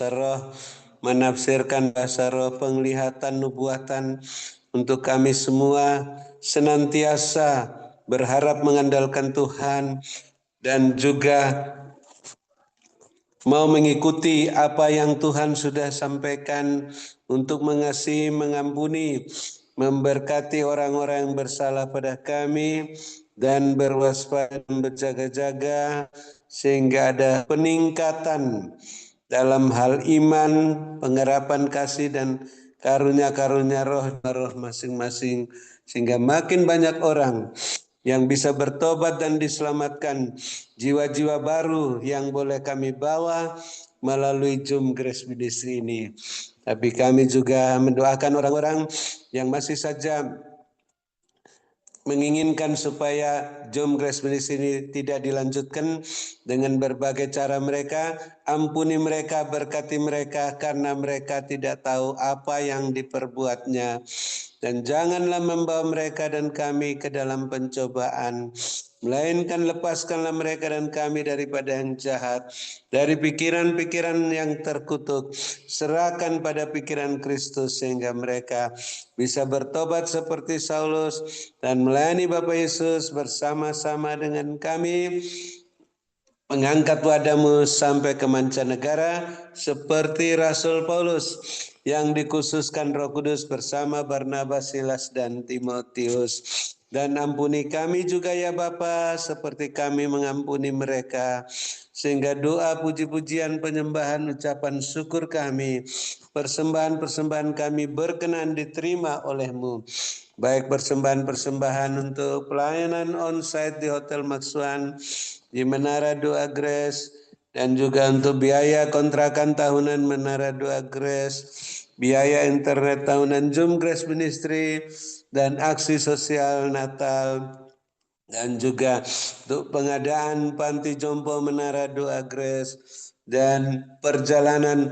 bahasa roh, menafsirkan bahasa roh, penglihatan, nubuatan untuk kami semua, senantiasa berharap mengandalkan Tuhan dan juga mau mengikuti apa yang Tuhan sudah sampaikan untuk mengasihi, mengampuni, memberkati orang-orang yang bersalah pada kami dan berwaspada dan berjaga-jaga sehingga ada peningkatan dalam hal iman, pengharapan kasih dan karunia-karunia roh masing-masing sehingga makin banyak orang yang bisa bertobat dan diselamatkan, jiwa-jiwa baru yang boleh kami bawa melalui Zoom Grace Ministry ini. Tapi kami juga mendoakan orang-orang yang masih saja menginginkan supaya Zoom Grace Ministry ini tidak dilanjutkan dengan berbagai cara mereka. Ampuni mereka, berkati mereka karena mereka tidak tahu apa yang diperbuatnya. Dan janganlah membawa mereka dan kami ke dalam pencobaan, melainkan lepaskanlah mereka dan kami daripada yang jahat, dari pikiran-pikiran yang terkutuk, serahkan pada pikiran Kristus sehingga mereka bisa bertobat seperti Saulus dan melayani Bapa Yesus bersama-sama dengan kami, mengangkat wadamu sampai ke mancanegara seperti Rasul Paulus yang dikhususkan Roh Kudus bersama Barnabas, Silas dan Timotius. Dan ampuni kami juga ya Bapa seperti kami mengampuni mereka, sehingga doa, puji-pujian, penyembahan, ucapan syukur kami, persembahan-persembahan kami berkenan diterima oleh-Mu. Baik persembahan-persembahan untuk pelayanan onsite di Hotel Maxwan, di Menara Doa Grace, dan juga untuk biaya kontrakan tahunan Menara Doa Grace, biaya internet tahunan Zoom Grace Ministry, dan aksi sosial Natal, dan juga untuk pengadaan panti jompo Menara Doa Grace, dan perjalanan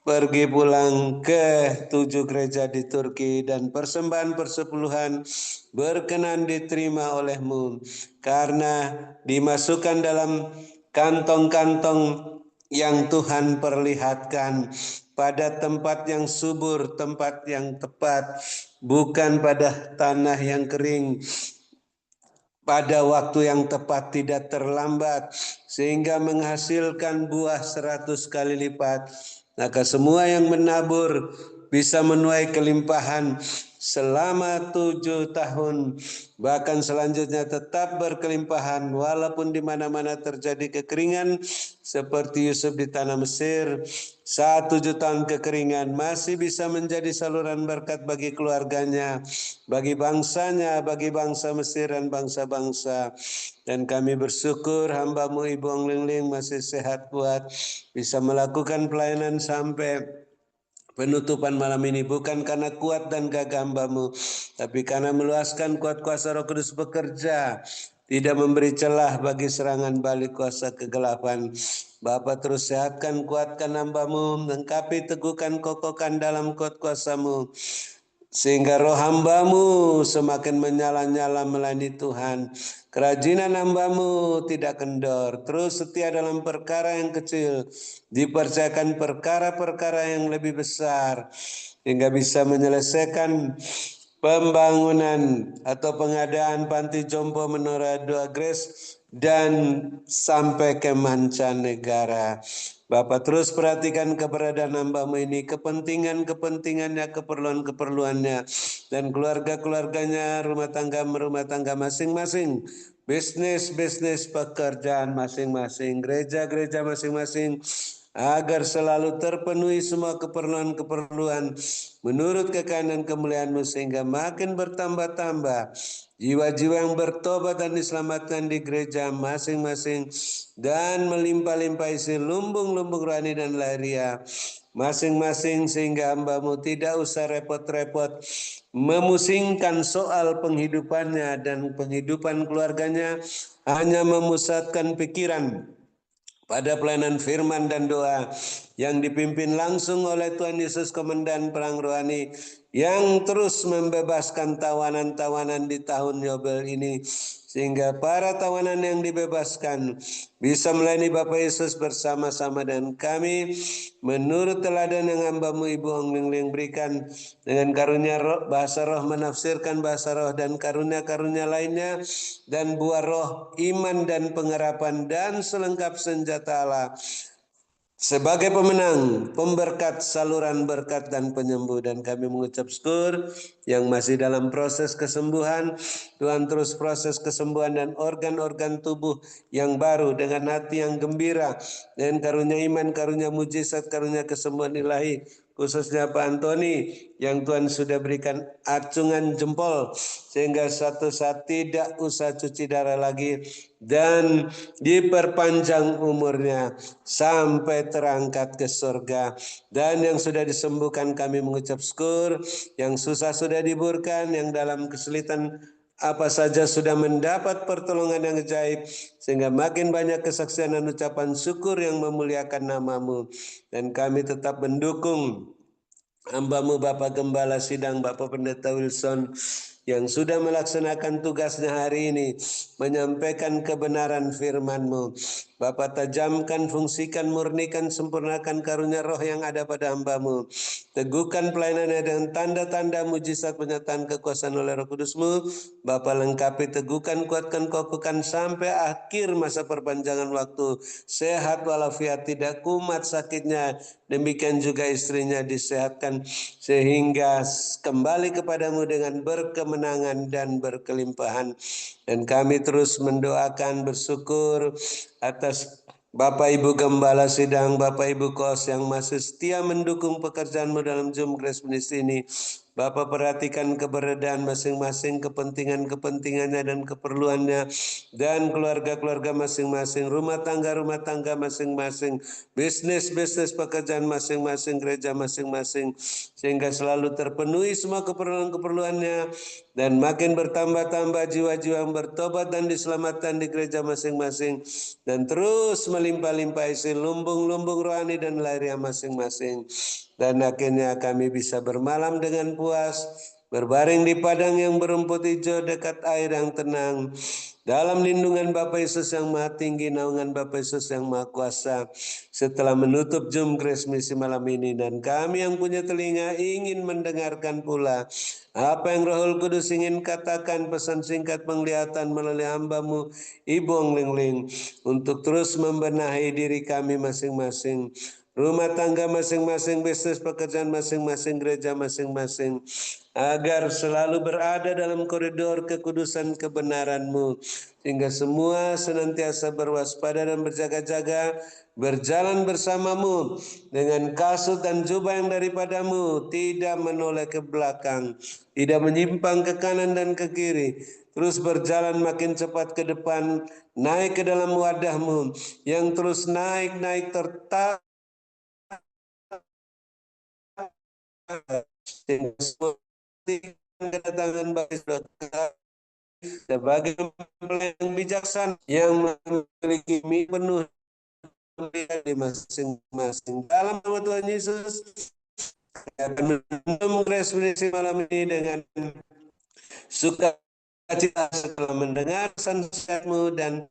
pergi pulang ke 7 gereja di Turki, dan persembahan persepuluhan berkenan diterima oleh-Mu karena dimasukkan dalam kantong-kantong yang Tuhan perlihatkan pada tempat yang subur, tempat yang tepat, bukan pada tanah yang kering, pada waktu yang tepat, tidak terlambat, sehingga menghasilkan buah 100 kali lipat. Maka semua yang menabur bisa menuai kelimpahan selama 7 tahun, bahkan selanjutnya tetap berkelimpahan walaupun di mana-mana terjadi kekeringan, seperti Yusuf di tanah Mesir. Saat 7 tahun kekeringan masih bisa menjadi saluran berkat bagi keluarganya, bagi bangsanya, bagi bangsa Mesir dan bangsa-bangsa. Dan kami bersyukur hamba-Mu Ibu Ong Ling Ling masih sehat kuat, bisa melakukan pelayanan sampai penutupan malam ini, bukan karena kuat dan gagah hamba-Mu, tapi karena meluaskan kuat kuasa Roh Kudus bekerja, tidak memberi celah bagi serangan balik kuasa kegelapan. Bapa, terus sehatkan, kuatkan hamba-Mu, lengkapi, teguhkan, kokohkan dalam kuat kuasa-Mu, sehingga roh hamba-Mu semakin menyala-nyala melayani Tuhan. Kerajinan hamba-Mu tidak kendor, terus setia dalam perkara yang kecil, dipercayakan perkara-perkara yang lebih besar, hingga bisa menyelesaikan pembangunan atau pengadaan panti jompo Menara Doa Grace dan sampai ke mancanegara. Bapak terus perhatikan keberadaan hamba-Mu ini, kepentingannya, keperluan-keperluannya, dan keluarga-keluarganya, rumah tangga masing-masing, bisnis pekerjaan masing-masing, gereja-gereja masing-masing, agar selalu terpenuhi semua keperluan-keperluan menurut kekayaan dan kemuliaan-Mu, sehingga makin bertambah-tambah jiwa-jiwa yang bertobat dan diselamatkan di gereja masing-masing, dan melimpah-limpah isi lumbung-lumbung rohani dan lahiriah masing-masing, sehingga hamba-Mu tidak usah repot-repot memusingkan soal penghidupannya dan penghidupan keluarganya, hanya memusatkan pikiran pada pelayanan firman dan doa, yang dipimpin langsung oleh Tuhan Yesus Komandan Perang Rohani yang terus membebaskan tawanan-tawanan di tahun Yobel ini, sehingga para tawanan yang dibebaskan bisa melayani Bapak Yesus bersama-sama dengan kami menurut teladan yang hamba-Mu Ibu Ong Ling Ling berikan, dengan karunia roh, bahasa roh menafsirkan bahasa roh dan karunia-karunia lainnya, dan buah roh iman dan pengharapan dan selengkap senjata Allah sebagai pemenang, pemberkat, saluran berkat dan penyembuh. Dan kami mengucap syukur yang masih dalam proses kesembuhan, Tuhan terus proses kesembuhan dan organ-organ tubuh yang baru dengan hati yang gembira, dengan karunia iman, karunia mujizat, karunia kesembuhan ilahi, khususnya Pak Antoni yang Tuhan sudah berikan acungan jempol sehingga suatu saat tidak usah cuci darah lagi dan diperpanjang umurnya sampai terangkat ke surga. Dan yang sudah disembuhkan kami mengucap syukur, yang susah sudah diburkan, yang dalam kesulitan apa saja sudah mendapat pertolongan yang ajaib, sehingga makin banyak kesaksian dan ucapan syukur yang memuliakan nama-Mu. Dan kami tetap mendukung hamba-Mu Bapak Gembala Sidang, Bapak Pendeta Wilson, yang sudah melaksanakan tugasnya hari ini, menyampaikan kebenaran firman-Mu. Bapak tajamkan, fungsikan, murnikan, sempurnakan karunia roh yang ada pada hamba-Mu. Teguhkan pelayanannya dengan tanda-tanda mujizat penyataan kekuasaan oleh Roh Kudus-Mu. Bapak lengkapi, teguhkan, kuatkan, kokohkan sampai akhir masa perpanjangan waktu. Sehat walafiat, tidak kumat sakitnya. Demikian juga istrinya disehatkan sehingga kembali kepadamu dengan berkemenangan dan berkelimpahan. Dan kami terus mendoakan, bersyukur atas Bapak Ibu Gembala Sidang, Bapak Ibu Kos yang masih setia mendukung pekerjaan-Mu dalam Zoom Grace Ministry ini. Bapak perhatikan keberadaan masing-masing, kepentingannya dan keperluannya, dan keluarga-keluarga masing-masing, rumah tangga masing-masing, bisnis pekerjaan masing-masing, gereja masing-masing, sehingga selalu terpenuhi semua keperluan-keperluannya, dan makin bertambah-tambah jiwa-jiwa yang bertobat dan diselamatkan di gereja masing-masing, dan terus melimpah-limpah isi lumbung-lumbung rohani dan lahiriah masing-masing. Dan akhirnya kami bisa bermalam dengan puas, berbaring di padang yang berumput hijau dekat air yang tenang, dalam lindungan Bapa Yesus yang Maha Tinggi, naungan Bapa Yesus yang Maha Kuasa. Setelah menutup Zoom Grace Misi malam ini, dan kami yang punya telinga ingin mendengarkan pula apa yang Roh Kudus ingin katakan, pesan singkat penglihatan melalui hamba-Mu Ibu Ong Ling Ling, untuk terus membenahi diri kami masing-masing, rumah tangga masing-masing, bisnis pekerjaan masing-masing, gereja masing-masing, agar selalu berada dalam koridor kekudusan kebenaran-Mu, sehingga semua senantiasa berwaspada dan berjaga-jaga, berjalan bersama-Mu dengan kasut dan jubah yang daripada-Mu, tidak menoleh ke belakang, tidak menyimpang ke kanan dan ke kiri, terus berjalan makin cepat ke depan, naik ke dalam wadah-Mu yang terus naik tertarik kedatangan bagi saudara sebagai mempelai yang bijaksana yang memiliki mimpi penuh di masing-masing. Dalam nama Tuhan Yesus, akan meminum Grace Misi malam ini dengan sukacita setelah mendengar pesan-pesan-Mu dan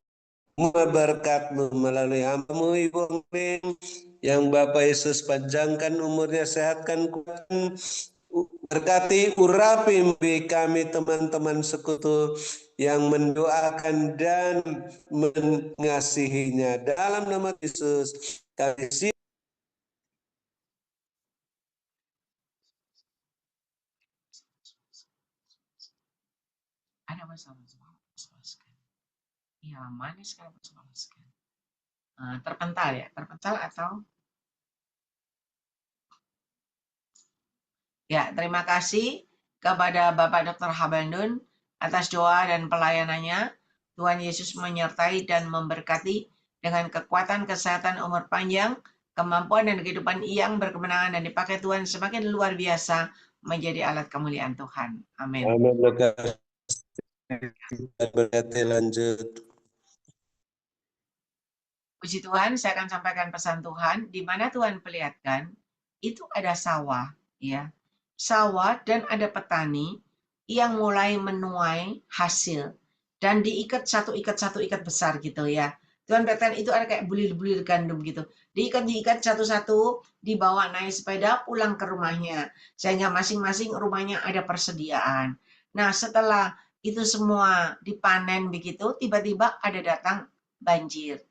berkat-Mu melalui hamba-Mu Ibu Ong Ling, yang Bapak Yesus panjangkan umurnya, sehatkan, kuatkan, berkati, urapi kami teman-teman sekutu yang mendoakan dan mengasihinya. Dalam nama Yesus kami siap. Ada masalah. Iya, manis kalau sekolah. Terpental ya, terpental atau ya. Terima kasih kepada Bapak Dr. Habandun atas doa dan pelayanannya. Tuhan Yesus menyertai dan memberkati dengan kekuatan, kesehatan, umur panjang, kemampuan dan kehidupan yang berkemenangan, dan dipakai Tuhan semakin luar biasa menjadi alat kemuliaan Tuhan. Amin. Amin. Berkati lanjut. Puji Tuhan, saya akan sampaikan pesan Tuhan, di mana Tuhan perlihatkan, itu ada sawah, ya. Sawah dan ada petani yang mulai menuai hasil. Dan diikat satu ikat besar gitu ya. Tuhan perlihatkan itu ada kayak bulir-bulir gandum gitu. Diikat satu-satu, dibawa naik sepeda pulang ke rumahnya. Sehingga masing-masing rumahnya ada persediaan. Nah, setelah itu semua dipanen begitu, tiba-tiba ada datang banjir.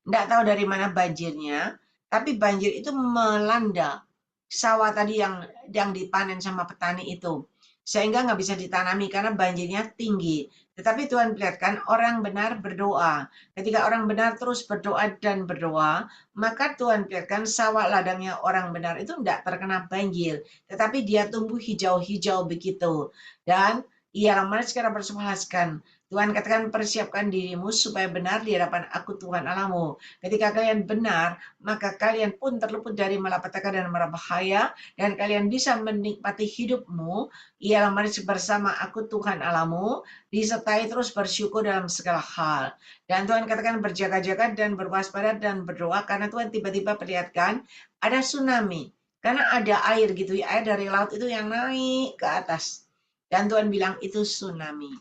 Nggak tahu dari mana banjirnya, tapi banjir itu melanda sawah tadi yang dipanen sama petani itu. Sehingga nggak bisa ditanami karena banjirnya tinggi. Tetapi Tuhan perlihatkan orang benar berdoa. Ketika orang benar terus berdoa dan berdoa, maka Tuhan perlihatkan sawah ladangnya orang benar itu tidak terkena banjir. Tetapi dia tumbuh hijau-hijau begitu. Dan ialah mari sekarang bersumpahkan. Tuhan katakan persiapkan dirimu supaya benar di hadapan aku Tuhan Allahmu. Ketika kalian benar, maka kalian pun terluput dari malapetaka dan mara bahaya, dan kalian bisa menikmati hidupmu, ialah mari bersama aku Tuhan Allahmu, disertai terus bersyukur dalam segala hal. Dan Tuhan katakan berjaga-jaga dan berwaspada dan berdoa, karena Tuhan tiba-tiba perlihatkan ada tsunami. Karena ada air gitu ya, air dari laut itu yang naik ke atas. Dan Tuhan bilang itu tsunami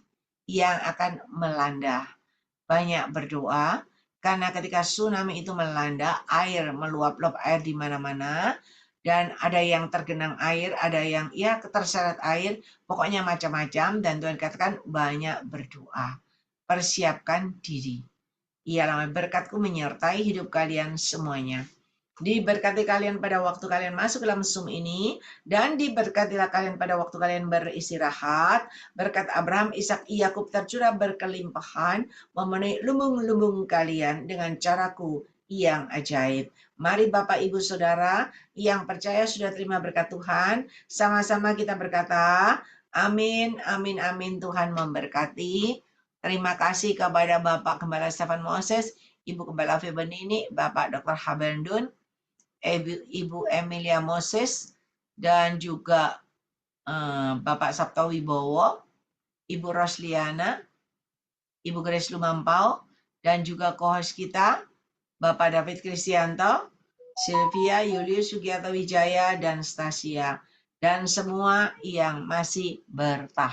yang akan melanda. Banyak berdoa, karena ketika tsunami itu melanda, air meluap-luap air di mana-mana, dan ada yang tergenang air, ada yang ya terseret air, pokoknya macam-macam, dan Tuhan katakan banyak berdoa. Persiapkan diri. Ialah berkatku menyertai hidup kalian semuanya. Diberkati kalian pada waktu kalian masuk dalam Zoom ini, dan diberkatilah kalian pada waktu kalian beristirahat. Berkat Abraham, Ishak, Yakub tercurah berkelimpahan, memenuhi lumbung-lumbung kalian dengan caraku yang ajaib. Mari Bapak, Ibu, Saudara yang percaya sudah terima berkat Tuhan, sama-sama kita berkata, amin, amin, amin. Tuhan memberkati. Terima kasih kepada Bapak Gembala Stefan Moses, Ibu Gembala Febenini, Bapak Dr. Habendun, Ibu Emilia Moses, dan juga Bapak Sabto Wibowo, Ibu Rosliana, Ibu Grace Lumampau, dan juga co-host kita, Bapak David Kristianto, Sylvia, Julius Sugiarto Wijaya, dan Stasia. Dan semua yang masih bertahan.